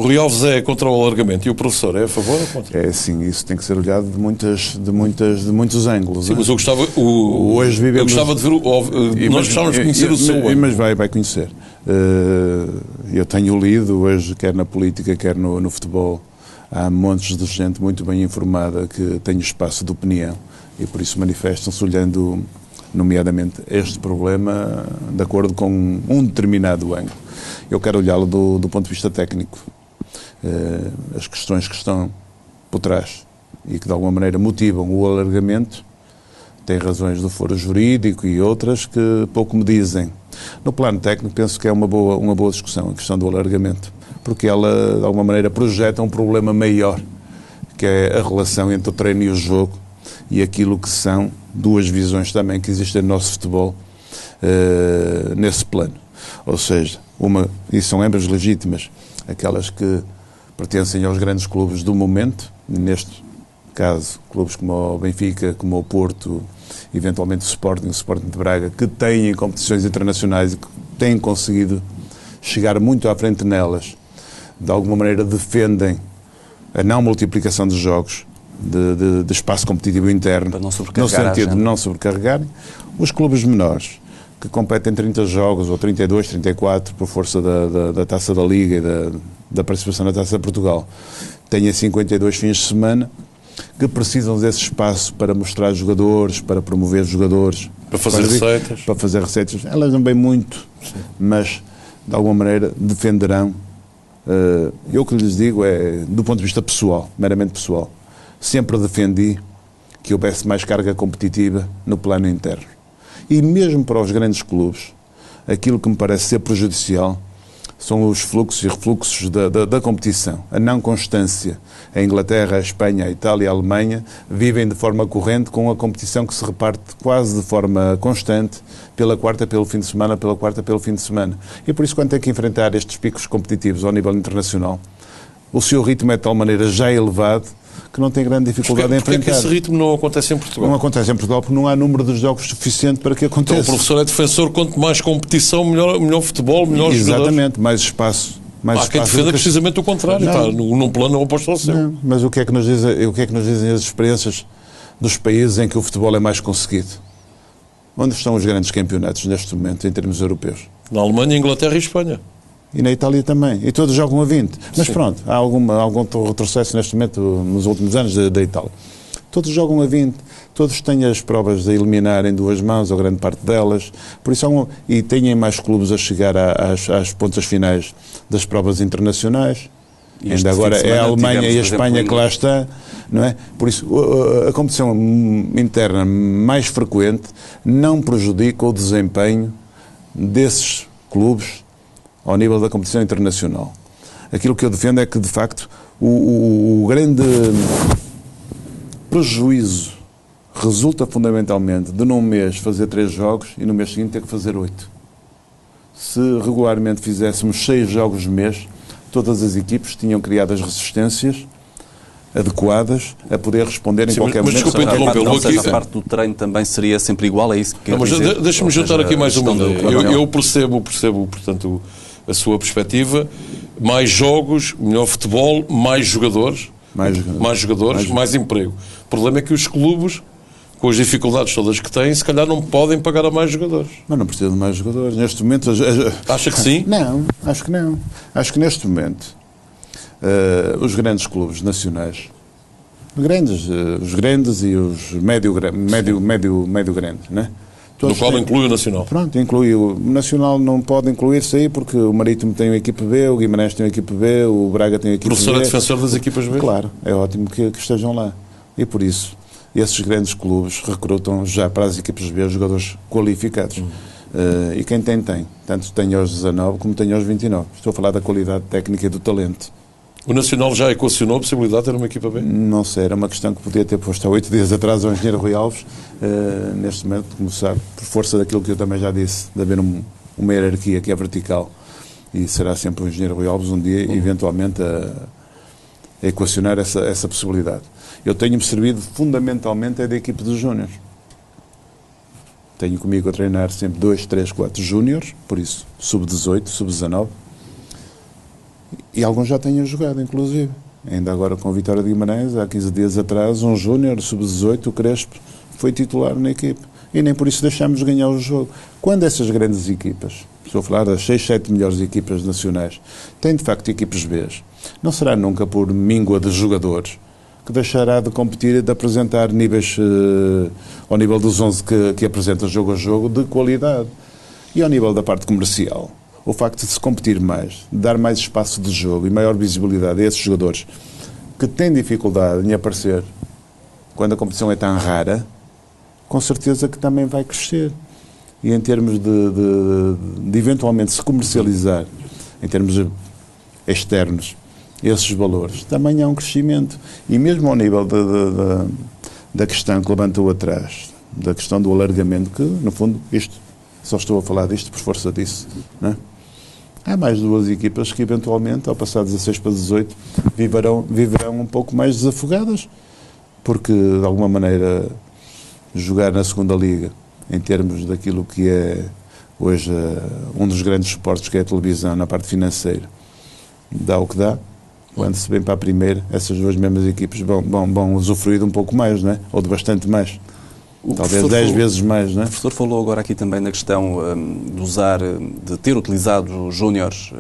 O Rui Alves é contra o alargamento e o professor é a favor ou contra? É sim, isso tem que ser olhado de muitos ângulos. Sim, mas eu gostava, Hoje vivemos... eu gostava de ver, nós gostávamos de conhecer o seu ângulo. Mas vai conhecer. Eu tenho lido hoje, quer na política, quer no futebol, há montes de gente muito bem informada que tem espaço de opinião e por isso manifestam-se olhando, nomeadamente, este problema de acordo com um determinado ângulo. Eu quero olhá-lo do ponto de vista técnico. As questões que estão por trás e que de alguma maneira motivam o alargamento têm razões do foro jurídico e outras que pouco me dizem. No plano técnico penso que é uma boa discussão a questão do alargamento, porque ela de alguma maneira projeta um problema maior, que é a relação entre o treino e o jogo e aquilo que são duas visões também que existem no nosso futebol nesse plano. Ou seja, e são ambas legítimas, aquelas que pertencem aos grandes clubes do momento, neste caso, clubes como o Benfica, como o Porto, eventualmente o Sporting de Braga, que têm competições internacionais e que têm conseguido chegar muito à frente nelas, de alguma maneira defendem a não multiplicação de jogos, de espaço competitivo interno, no sentido de não sobrecarregarem. Os clubes menores, que competem 30 jogos, ou 32, 34, por força da Taça da Liga e da participação na Taça de Portugal, têm 52 fins de semana, que precisam desse espaço para mostrar jogadores, para promover jogadores. Para fazer receitas. Para fazer receitas. Elas não bem muito, sim, mas, de alguma maneira, defenderão. Eu o que lhes digo é, do ponto de vista pessoal, meramente pessoal, sempre defendi que houvesse mais carga competitiva no plano interno. E mesmo para os grandes clubes, aquilo que me parece ser prejudicial são os fluxos e refluxos da competição. A não constância. A Inglaterra, a Espanha, a Itália, a Alemanha vivem de forma corrente com a competição que se reparte quase de forma constante, pela quarta, pelo fim de semana, pela quarta, pelo fim de semana. E por isso, quando tem que enfrentar estes picos competitivos ao nível internacional, o seu ritmo é de tal maneira já elevado que não tem grande dificuldade em enfrentar. Porquê é que esse ritmo não acontece em Portugal? Não acontece em Portugal porque não há número de jogos suficiente para que aconteça. Então o professor é defensor, quanto mais competição, melhor futebol, melhor jogadores. Exatamente, mais espaço. Há quem defenda precisamente o contrário, está num plano oposto ao seu. Não, mas o que é que nos dizem as experiências dos países em que o futebol é mais conseguido? Onde estão os grandes campeonatos neste momento, em termos europeus? Na Alemanha, Inglaterra e Espanha. E na Itália também. E todos jogam a 20. Mas sim, pronto, há algum retrocesso neste momento nos últimos anos da Itália. Todos jogam a 20. Todos têm as provas a eliminar em duas mãos, ou grande parte delas. Por isso e têm mais clubes a chegar às pontas finais das provas internacionais. E ainda agora é a Alemanha e a Espanha que lá está. Não é? Por isso, a competição interna mais frequente não prejudica o desempenho desses clubes ao nível da competição internacional. Aquilo que eu defendo é que, de facto, o grande prejuízo resulta fundamentalmente de num mês fazer 3 jogos e no mês seguinte ter que fazer 8. Se regularmente fizéssemos 6 jogos no mês, todas as equipes tinham criado as resistências adequadas a poder responder em qualquer momento. Desculpa interrompê-lo aqui. A parte do treino também seria sempre igual, é isso que quer dizer? Deixa-me juntar aqui mais uma ideia. Eu percebo, portanto, a sua perspectiva. Mais jogos, melhor futebol, mais jogadores, mais emprego. O problema é que os clubes, com as dificuldades todas que têm, se calhar não podem pagar a mais jogadores. Mas não precisam de mais jogadores. Neste momento... Acha que sim? Não, acho que não. Acho que neste momento os grandes clubes nacionais, os grandes e os médio grandes, né? No qual inclui o Nacional. Pronto, inclui o Nacional, não pode incluir-se aí porque o Marítimo tem uma equipe B, o Guimarães tem uma equipe B, o Braga tem uma equipe B. O professor é defensor das equipas B? Claro, é ótimo que estejam lá. E por isso, esses grandes clubes recrutam já para as equipas B jogadores qualificados. E quem tem. Tanto tem aos 19 como tem aos 29. Estou a falar da qualidade técnica e do talento. O Nacional já equacionou a possibilidade de ter uma equipa B? Não sei, era uma questão que podia ter posto há 8 dias atrás ao engenheiro Rui Alves. Neste momento, como sabe, por força daquilo que eu também já disse, de haver uma hierarquia que é vertical, e será sempre o engenheiro Rui Alves um dia, eventualmente, a equacionar essa possibilidade. Eu tenho-me servido fundamentalmente da equipe dos júniores. Tenho comigo a treinar sempre 2, 3, 4 júniores, por isso, sub-18, sub-19, E alguns já têm jogado, inclusive. Ainda agora com a Vitória de Guimarães, há 15 dias atrás, um júnior, sub-18, o Crespo, foi titular na equipe. E nem por isso deixámos de ganhar o jogo. Quando essas grandes equipas, estou a falar das 6, 7 melhores equipas nacionais, têm de facto equipes B, não será nunca por míngua de jogadores que deixará de competir e de apresentar níveis, ao nível dos 11 que apresentam jogo a jogo, de qualidade. E ao nível da parte comercial, o facto de se competir mais, de dar mais espaço de jogo e maior visibilidade a esses jogadores que têm dificuldade em aparecer quando a competição é tão rara, com certeza que também vai crescer. E em termos de eventualmente se comercializar, em termos externos, esses valores, também há um crescimento. E mesmo ao nível da questão que levantou atrás, da questão do alargamento, que, no fundo, só estou a falar disto por força disso, não é? Há mais 2 equipas que, eventualmente, ao passar 16 para 18, viverão um pouco mais desafogadas, porque, de alguma maneira, jogar na segunda liga, em termos daquilo que é hoje um dos grandes suportes, que é a televisão, na parte financeira, dá o que dá. Quando se vem para a primeira, essas 2 mesmas equipes vão usufruir de um pouco mais, não é? Ou de bastante mais. Talvez 10 vezes mais, não é? O professor falou agora aqui também na questão de ter utilizado os júniores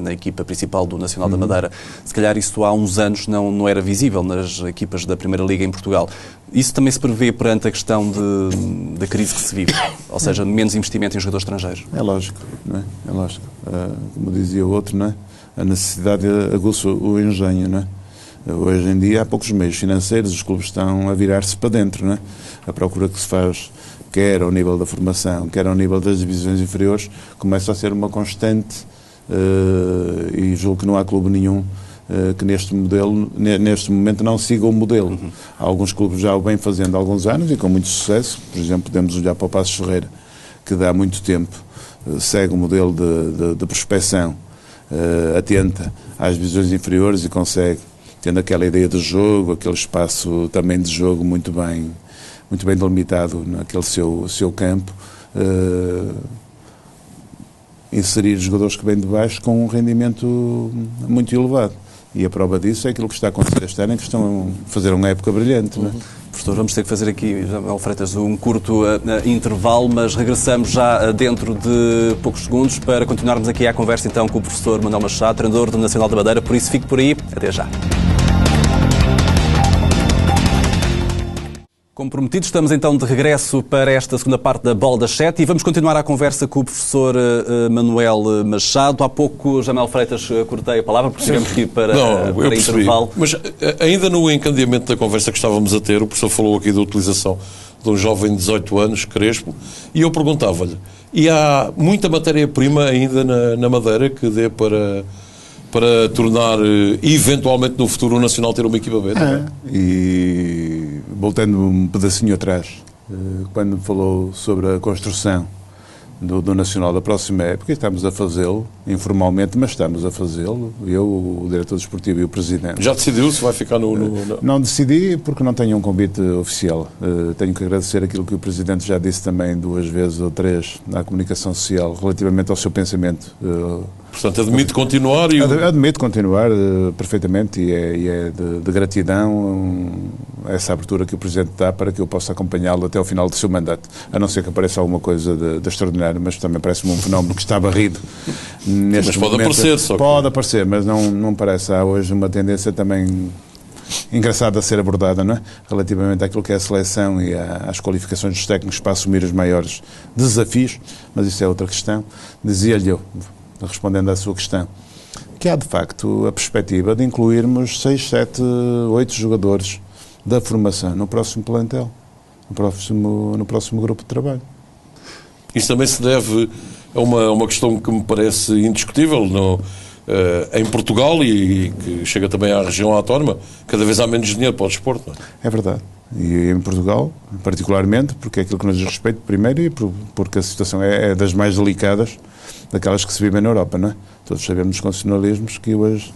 na equipa principal do Nacional da Madeira. Se calhar isso há uns anos não era visível nas equipas da Primeira Liga em Portugal. Isso também se prevê perante a questão da crise que se vive? Ou seja, menos investimento em jogadores estrangeiros? É lógico, não é? É lógico. Como dizia o outro, não é? A necessidade aguça o engenho, não é? Hoje em dia há poucos meios financeiros, os clubes estão a virar-se para dentro, não é? A procura que se faz, quer ao nível da formação, quer ao nível das divisões inferiores, começa a ser uma constante, e julgo que não há clube nenhum que neste momento não siga o modelo. Há alguns clubes já o vêm fazendo há alguns anos e com muito sucesso. Por exemplo, podemos olhar para o Passos Ferreira, que dá muito tempo segue o modelo de prospecção, atenta às divisões inferiores e consegue, tendo aquela ideia de jogo, aquele espaço também de jogo muito bem delimitado naquele seu campo, inserir jogadores que vêm de baixo com um rendimento muito elevado. E a prova disso é aquilo que está a acontecer este ano, em que estão a fazer uma época brilhante. Não é? Professor, vamos ter que fazer aqui, Manuel Freitas, um curto intervalo, mas regressamos já dentro de poucos segundos para continuarmos aqui a conversa então com o professor Manuel Machado, treinador do Nacional da Madeira, por isso fique por aí, até já. Como prometido, estamos então de regresso para esta segunda parte da Bola das 7 e vamos continuar a conversa com o professor Manuel Machado. Há pouco, Jamel Freitas, cortei a palavra, porque tivemos que ir para intervalo. Mas ainda no encadeamento da conversa que estávamos a ter, o professor falou aqui da utilização de um jovem de 18 anos, Crespo, e eu perguntava-lhe, e há muita matéria-prima ainda na Madeira que dê para tornar, eventualmente, no futuro, o Nacional ter uma equipa B? E voltando um pedacinho atrás, quando falou sobre a construção do Nacional da próxima época, estamos a fazê-lo, informalmente, mas estamos a fazê-lo, eu, o diretor desportivo e o presidente. Já decidiu se vai ficar no... Não decidi porque não tenho um convite oficial. Tenho que agradecer aquilo que o presidente já disse também 2 vezes ou 3 na comunicação social relativamente ao seu pensamento. Portanto, admite continuar e... Admito continuar perfeitamente e é de gratidão essa abertura que o Presidente dá para que eu possa acompanhá-lo até ao final do seu mandato. A não ser que apareça alguma coisa de extraordinário, mas também parece-me um fenómeno que está barrido neste momento. Mas pode aparecer, só que... Pode aparecer, mas não parece. Há hoje uma tendência também engraçada a ser abordada, não é? Relativamente àquilo que é a seleção e às qualificações dos técnicos para assumir os maiores desafios, mas isso é outra questão. Dizia-lhe eu, respondendo à sua questão, que há de facto a perspectiva de incluirmos 6, 7, 8 jogadores da formação no próximo plantel, no próximo grupo de trabalho. Isso também se deve a uma questão que me parece indiscutível em Portugal e que chega também à região autónoma, cada vez há menos dinheiro para o desporto. Não é? É verdade. E em Portugal, particularmente, porque é aquilo que nos diz respeito, primeiro, e porque a situação é das mais delicadas daquelas que se vivem na Europa, não é? Todos sabemos dos constitucionalismos que hoje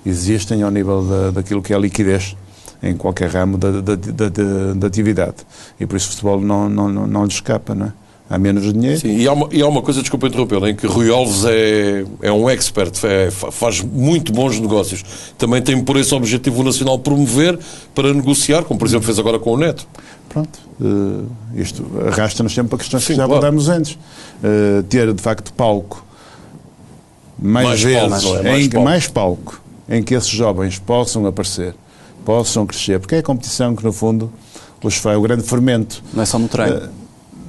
existem ao nível daquilo que é a liquidez em qualquer ramo da atividade. E por isso o futebol não lhe escapa, não é? há menos dinheiro. Sim, e há uma coisa, desculpa interrompê-lo, em que Rui Alves é um expert, faz muito bons negócios. Também tem por esse objetivo o Nacional promover para negociar, como por exemplo fez agora com o Neto. Pronto, isto arrasta-nos sempre para questões que já abordámos antes. Ter de facto palco, mais palco, em que esses jovens possam aparecer, possam crescer, porque é a competição que no fundo os faz o grande fermento. Não é só no treino.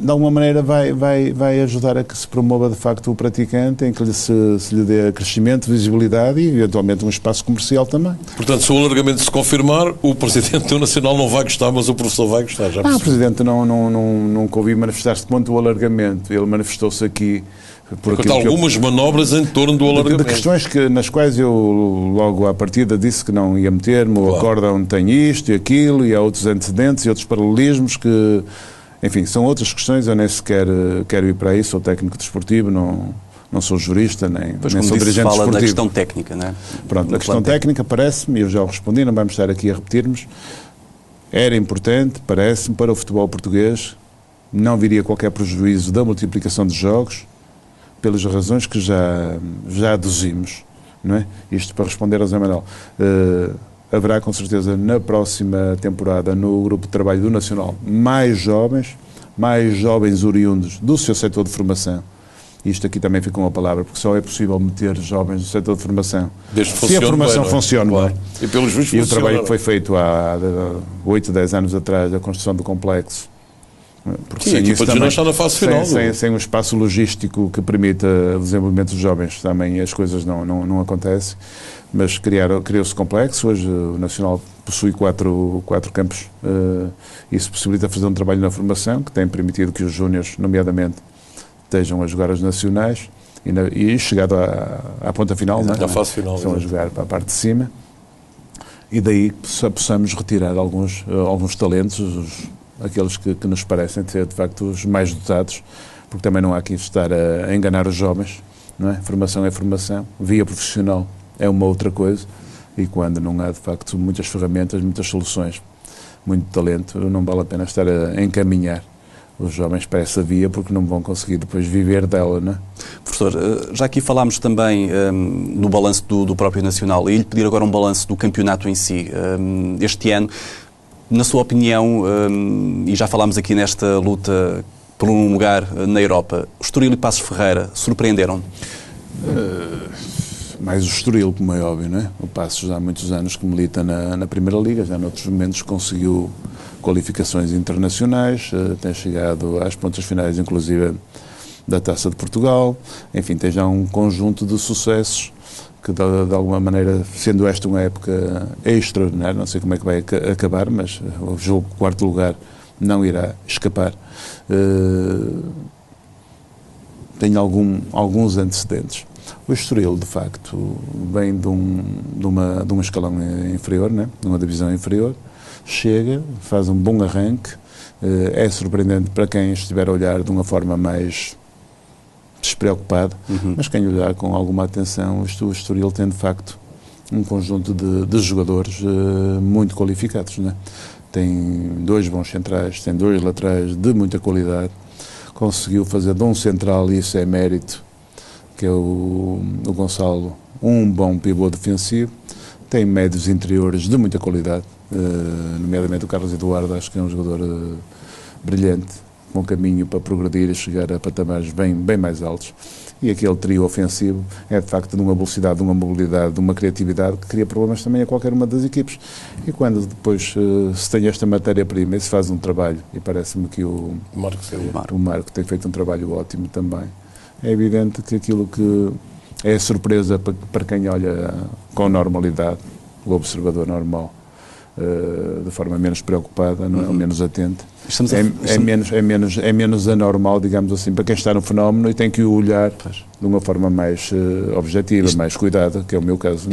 De alguma maneira vai ajudar a que se promova de facto o praticante, em que se lhe dê crescimento, visibilidade e eventualmente um espaço comercial também. Portanto, se o alargamento se confirmar, o Presidente do Nacional não vai gostar, mas o professor vai gostar. Já o Presidente nunca ouvi manifestar-se quanto ao alargamento. Ele manifestou-se aqui por algumas manobras em torno do alargamento. De questões nas quais eu logo à partida disse que não ia meter-me, o acórdão tem isto e aquilo, e há outros antecedentes e outros paralelismos que... Enfim, são outras questões, eu nem sequer quero ir para aí, sou técnico desportivo, não sou jurista, nem sou dirigente fala desportivo. Da questão técnica, não é? Pronto, a questão técnica parece-me, eu já o respondi, não vamos estar aqui a repetirmos, era importante, parece-me, para o futebol português, não viria qualquer prejuízo da multiplicação de jogos, pelas razões que já aduzimos, não é? Isto para responder ao Zé Manuel. Haverá, com certeza, na próxima temporada, no grupo de trabalho do Nacional, mais jovens oriundos do seu setor de formação. Isto aqui também fica uma palavra, porque só é possível meter jovens do setor de formação se a formação funciona bem. E pelos vistos o trabalho que foi feito há 8, 10 anos atrás, a construção do complexo, porque a equipa de está na fase final. Sem um espaço logístico que permita o desenvolvimento dos jovens, também as coisas não acontecem. Mas criou-se complexo. Hoje o Nacional possui 4 campos. Isso possibilita fazer um trabalho na formação, que tem permitido que os júniores, nomeadamente, estejam a jogar as nacionais e chegado à ponta final, na fase final, estão a jogar para a parte de cima. E daí possamos retirar alguns talentos, aqueles que nos parecem ser, de facto, os mais dotados, porque também não há aqui estar a enganar os jovens, não é? Formação é formação, via profissional é uma outra coisa, e quando não há, de facto, muitas ferramentas, muitas soluções, muito talento, não vale a pena estar a encaminhar os jovens para essa via, porque não vão conseguir depois viver dela, não é? Professor, já aqui falámos também no balanço do próprio Nacional, e lhe pedir agora um balanço do campeonato em si. Este ano, na sua opinião, e já falámos aqui nesta luta por um lugar na Europa, o Estoril e Passos Ferreira surpreenderam? Mais o Estoril, como é óbvio, não é? O Passos já há muitos anos que milita na Primeira Liga, já noutros momentos conseguiu qualificações internacionais, tem chegado às pontas finais, inclusive, da Taça de Portugal. Enfim, tem já um conjunto de sucessos que, de alguma maneira, sendo esta uma época extraordinária, não sei como é que vai acabar, mas o jogo de quarto lugar não irá escapar. Tem alguns antecedentes. O Estoril, de facto, vem de um escalão inferior, né? De uma divisão inferior, chega, faz um bom arranque, é surpreendente para quem estiver a olhar de uma forma mais despreocupada, mas quem olhar com alguma atenção, o Estoril tem, de facto, um conjunto de jogadores muito qualificados, né? Tem 2 bons centrais, tem 2 laterais de muita qualidade, conseguiu fazer de um central, e isso é mérito, que é o Gonçalo, um bom pivô defensivo, tem médios interiores de muita qualidade, nomeadamente o Carlos Eduardo, acho que é um jogador brilhante, com caminho para progredir e chegar a patamares bem mais altos. E aquele trio ofensivo é, de facto, de uma velocidade, de uma mobilidade, de uma criatividade que cria problemas também a qualquer uma das equipes. E quando depois se tem esta matéria-prima e se faz um trabalho, e parece-me que o Marco tem feito um trabalho ótimo também, é evidente que aquilo que é surpresa para quem olha com normalidade, o observador normal, de forma menos preocupada, não é? Menos atenta, é menos anormal, digamos assim, para quem está no fenómeno e tem que o olhar de uma forma mais objetiva, mais cuidada, que é o meu caso.